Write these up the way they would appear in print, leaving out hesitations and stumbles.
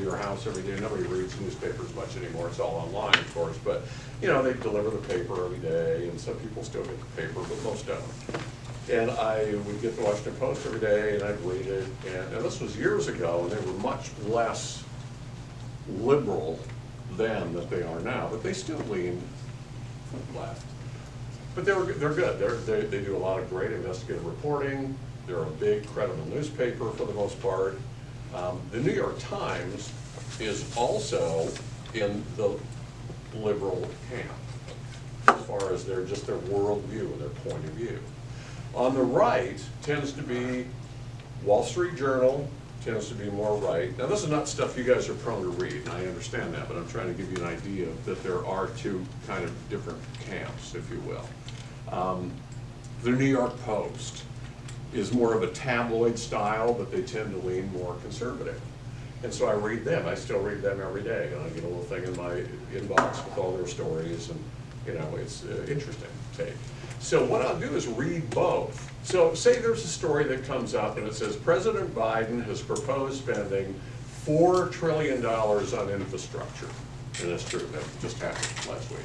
your house every day. Nobody reads newspapers much anymore. It's all online, of course. But, you know, they deliver the paper every day, and some people still get the paper, but most don't. And I would get the Washington Post every day, and I'd read it. And this was years ago, and they were much less liberal then than they are now. But they still lean left. But they're good. They do a lot of great investigative reporting. They're a big, credible newspaper for the most part. The New York Times is also in the liberal camp as far as their worldview and their point of view. On the right tends to be Wall Street Journal, tends to be more right. Now this is not stuff you guys are prone to read, and I understand that, but I'm trying to give you an idea that there are two kind of different camps, if you will. The New York Post is more of a tabloid style, but they tend to lean more conservative. And so I read them. I still read them every day. And I get a little thing in my inbox with all their stories, and you know, it's interesting take. So what I'll do is read both. So say there's a story that comes up and it says President Biden has proposed spending $4 trillion on infrastructure. And that's true, that just happened last week.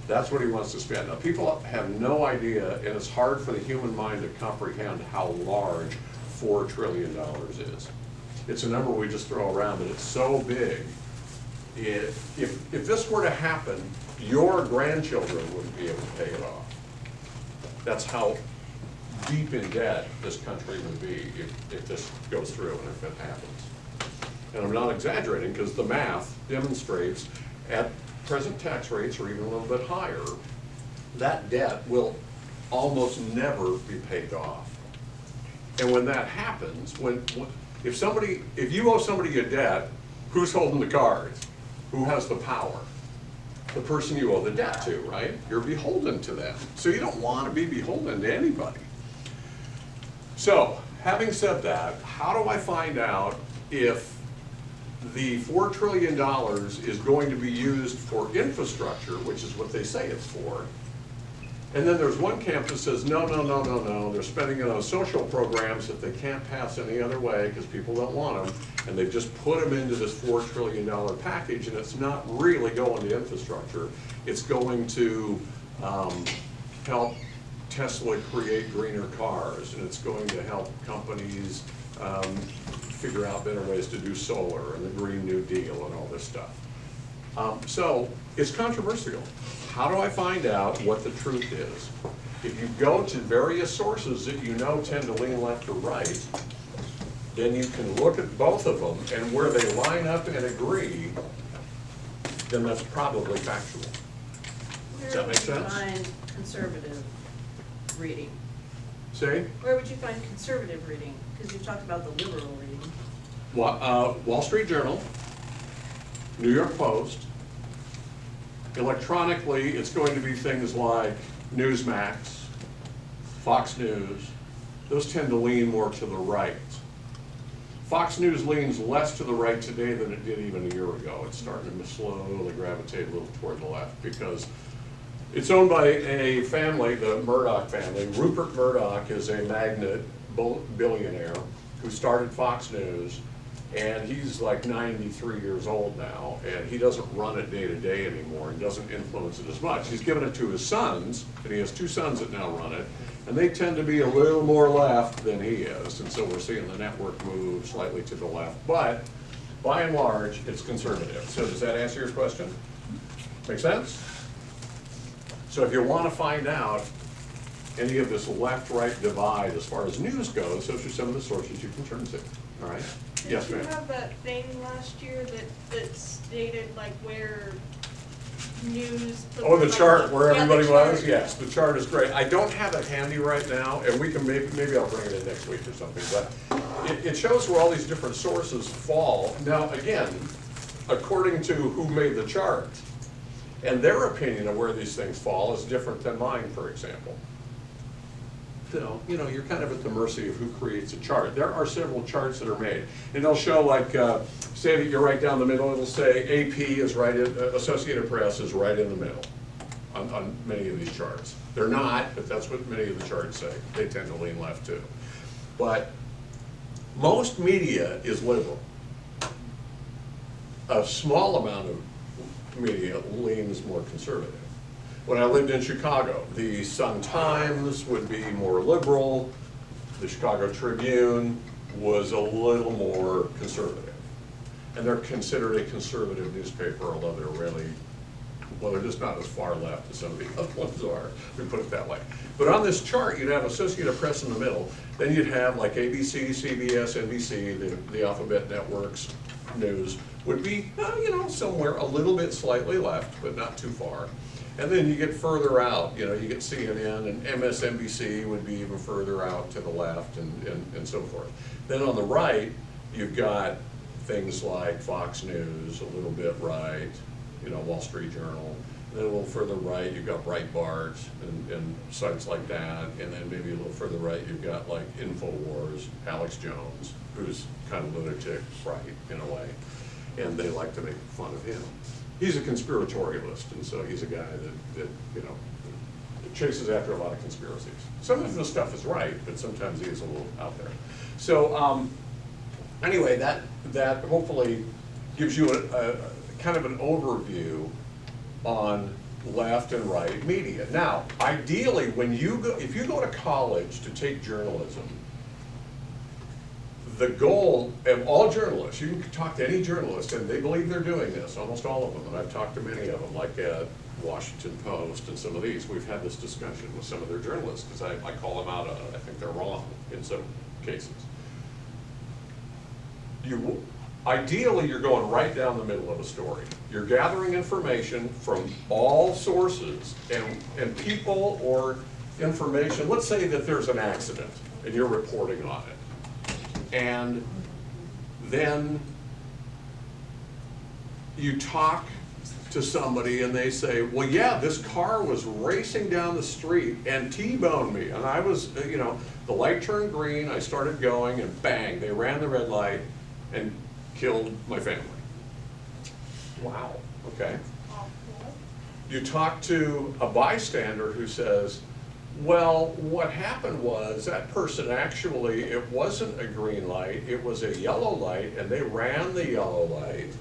That's what he wants to spend. Now people have no idea, and it's hard for the human mind to comprehend how large $4 trillion is. It's a number we just throw around, but it's so big. If this were to happen, your grandchildren wouldn't be able to pay it off. That's how deep in debt this country would be if this goes through and if it happens. And I'm not exaggerating, because the math demonstrates at present tax rates, or even a little bit higher, that debt will almost never be paid off. And when that happens, if you owe somebody a debt, who's holding the cards? Who has the power? The person you owe the debt to, right? You're beholden to them. So you don't want to be beholden to anybody. So, having said that, how do I find out if the $4 trillion is going to be used for infrastructure, which is what they say it's for, and then there's one camp that says, no, they're spending it on social programs that they can't pass any other way because people don't want them, and they've just put them into this $4 trillion package, and it's not really going to infrastructure. It's going to help Tesla create greener cars, and it's going to help companies figure out better ways to do solar and the Green New Deal and all this stuff. So it's controversial. How do I find out what the truth is? If you go to various sources that you know tend to lean left or right, then you can look at both of them, and where they line up and agree, then that's probably factual. Does that make sense? Where would you find conservative reading? Say? Where would you find conservative reading? Because you've talked about the liberal reading. Wall Street Journal, New York Post. Electronically, it's going to be things like Newsmax, Fox News. Those tend to lean more to the right. Fox News leans less to the right today than it did even a year ago. It's starting to slowly gravitate a little toward the left because it's owned by a family, the Murdoch family. Rupert Murdoch is a magnate billionaire who started Fox News, and he's like 93 years old now, and he doesn't run it day to day anymore and doesn't influence it as much. He's given it to his sons, and he has two sons that now run it, and they tend to be a little more left than he is, and so we're seeing the network move slightly to the left, but by and large, it's conservative. So does that answer your question? Make sense? So if you want to find out any of this left-right divide as far as news goes, those are some of the sources you can turn to. All right? Yes, ma'am. Did you have that thing last year that stated like where news? Oh, the chart where everybody was? Yes, the chart is great. I don't have it handy right now, and we can maybe I'll bring it in next week or something, but it shows where all these different sources fall. Now, again, according to who made the chart, and their opinion of where these things fall is different than mine, for example. So, you know, you're kind of at the mercy of who creates a chart. There are several charts that are made, and they'll show like, say that you're right down the middle, it'll say AP is right in, Associated Press is right in the middle on many of these charts. They're not, but that's what many of the charts say. They tend to lean left too. But most media is liberal. a small amount of media leans more conservative. When I lived in Chicago, the Sun-Times would be more liberal, the Chicago Tribune was a little more conservative. And they're considered a conservative newspaper, although they're really, well, they're just not as far left as some of the other ones are, we put it that way. But on this chart, you'd have Associated Press in the middle, then you'd have like ABC, CBS, NBC, the alphabet networks, news, would be, you know, somewhere a little bit slightly left, but not too far. And then you get further out, you know, you get CNN and MSNBC would be even further out to the left and so forth. Then on the right, you've got things like Fox News, a little bit right, you know, Wall Street Journal. And then a little further right, you've got Breitbart and sites like that. And then maybe a little further right, you've got like InfoWars, Alex Jones, who's kind of lunatic right in a way. And they like to make fun of him. He's a conspiratorialist, and so he's a guy that you know, chases after a lot of conspiracies. Some of the stuff is right, but sometimes he is a little out there. So anyway, that hopefully gives you a kind of an overview on left and right media. Now, ideally, when you go, if you go to college to take journalism, the goal of all journalists, you can talk to any journalist and they believe they're doing this, almost all of them, and I've talked to many of them, like at Washington Post and some of these. We've had this discussion with some of their journalists because I call them out on it. I think they're wrong in some cases. Ideally, you're going right down the middle of a story. You're gathering information from all sources and people or information. Let's say that there's an accident and you're reporting on it. And then you talk to somebody and they say, well, yeah, this car was racing down the street and T-boned me. And I was, you know, the light turned green, I started going, and bang, they ran the red light and killed my family. Wow, okay. You talk to a bystander who says, well, what happened was that person actually, it wasn't a green light, it was a yellow light, and they ran the yellow light,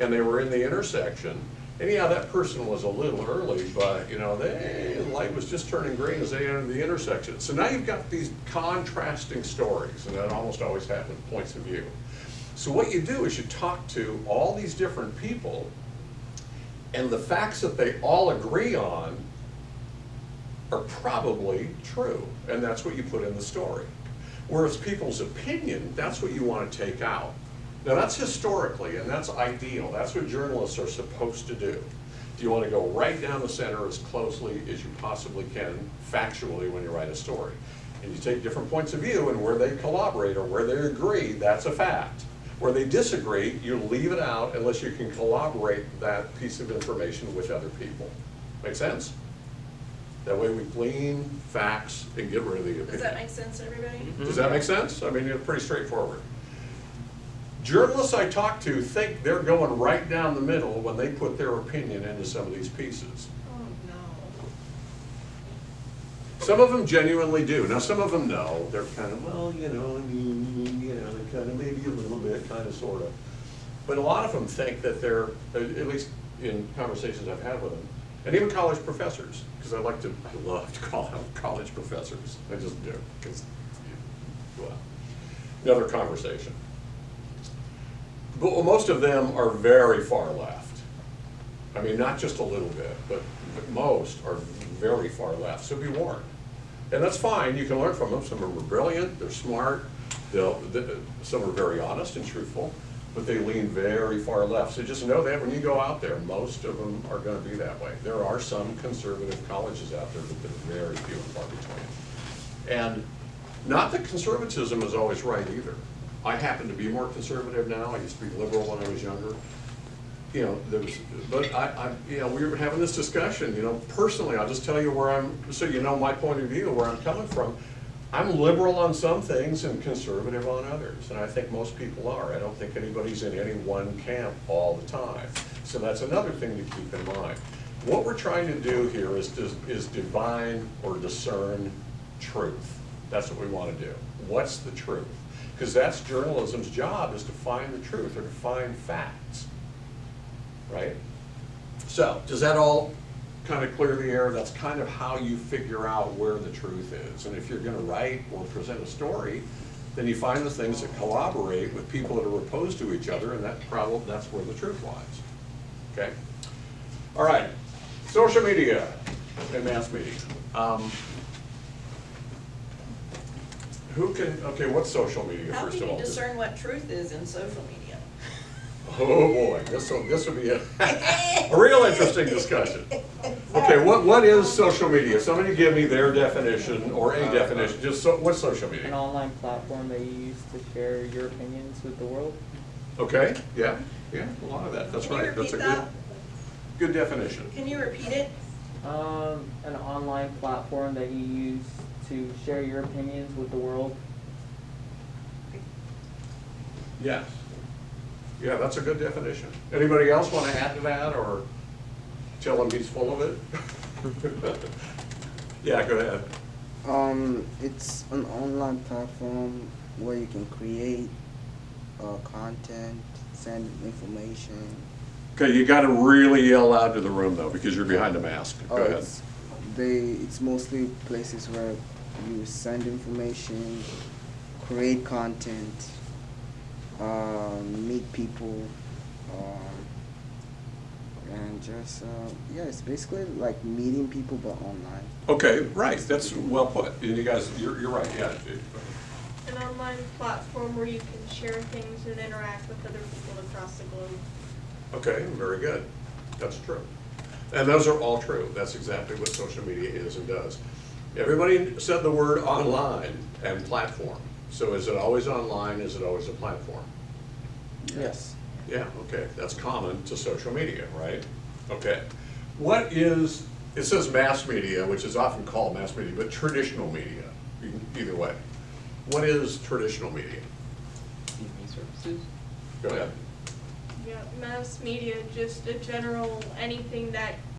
and they were in the intersection. And yeah, that person was a little early, but you know, the light was just turning green as they entered the intersection. So now you've got these contrasting stories, and that almost always happens, points of view. So what you do is you talk to all these different people, and the facts that they all agree on are probably true, and that's what you put in the story. Whereas people's opinion, that's what you want to take out. Now that's historically, and that's ideal. That's what journalists are supposed to do. You want to go right down the center as closely as you possibly can, factually, when you write a story. And you take different points of view, and where they collaborate or where they agree, that's a fact. Where they disagree, you leave it out unless you can corroborate that piece of information with other people. Make sense? That way we glean facts and get rid of the opinion. Does that make sense to everybody? Mm-hmm. Does that make sense? I mean, it's pretty straightforward. Journalists I talk to think they're going right down the middle when they put their opinion into some of these pieces. Oh, no. Some of them genuinely do. Now, some of them know. They're kind of, well, you know, they're kind of maybe a little bit, kind of, sort of. But a lot of them think that they're, at least in conversations I've had with them, and even college professors, because I love to call them college professors. I just do, because, well, another conversation. But most of them are very far left. I mean, not just a little bit, but most are very far left, so be warned. And that's fine, you can learn from them. Some of them are brilliant, they're smart, some are very honest and truthful, but they lean very far left. So just know that when you go out there, most of them are going to be that way. There are some conservative colleges out there, but they're very few and far between. And not that conservatism is always right either. I happen to be more conservative now. I used to be liberal when I was younger. You know, you know, we were having this discussion. You know, personally, I'll just tell you where so you know my point of view, where I'm coming from. I'm liberal on some things and conservative on others, and I think most people are. I don't think anybody's in any one camp all the time. So that's another thing to keep in mind. What we're trying to do here is divine or discern truth. That's what we want to do. What's the truth? Because that's journalism's job, is to find the truth or to find facts, right? So, does that all kind of clear the air? That's kind of how you figure out where the truth is. And if you're gonna write or present a story, then you find the things that collaborate with people that are opposed to each other, and that's where the truth lies, okay? All right, social media and mass media. What's social media, How first can of you all? discern what truth is in social media? Oh, boy, this will be a real interesting discussion. Okay, what is social media? Somebody give me their definition, or a definition, what's social An media? online platform that you use to share your opinions with the world. Okay, yeah, a lot of that, that's Can you right, that's a repeat that? good definition. Can you repeat it? An online platform that you use to share your opinions with the world. Yes. Yeah, that's a good definition. Anybody else want to add to that, or tell him he's full of it? Yeah, go ahead. It's an online platform where you can create content, send information. Okay, you got to really yell out to the room, though, because you're behind a mask. Go ahead. It's mostly places where you send information, create content, meet people, and just it's basically like meeting people but online. Okay, right, that's well put. And you guys, you're right, yeah. An online platform where you can share things and interact with other people across the globe. Okay, very good. That's true. And those are all true. That's exactly what social media is and does. Everybody said the word online and platform. So is it always online? Is it always a platform? Yes. Yeah, okay. That's common to social media, right? Okay. What is, it says mass media, which is often called mass media, but traditional media, either way. What is traditional media? TV services. Go ahead. Yeah, mass media, just a general, anything that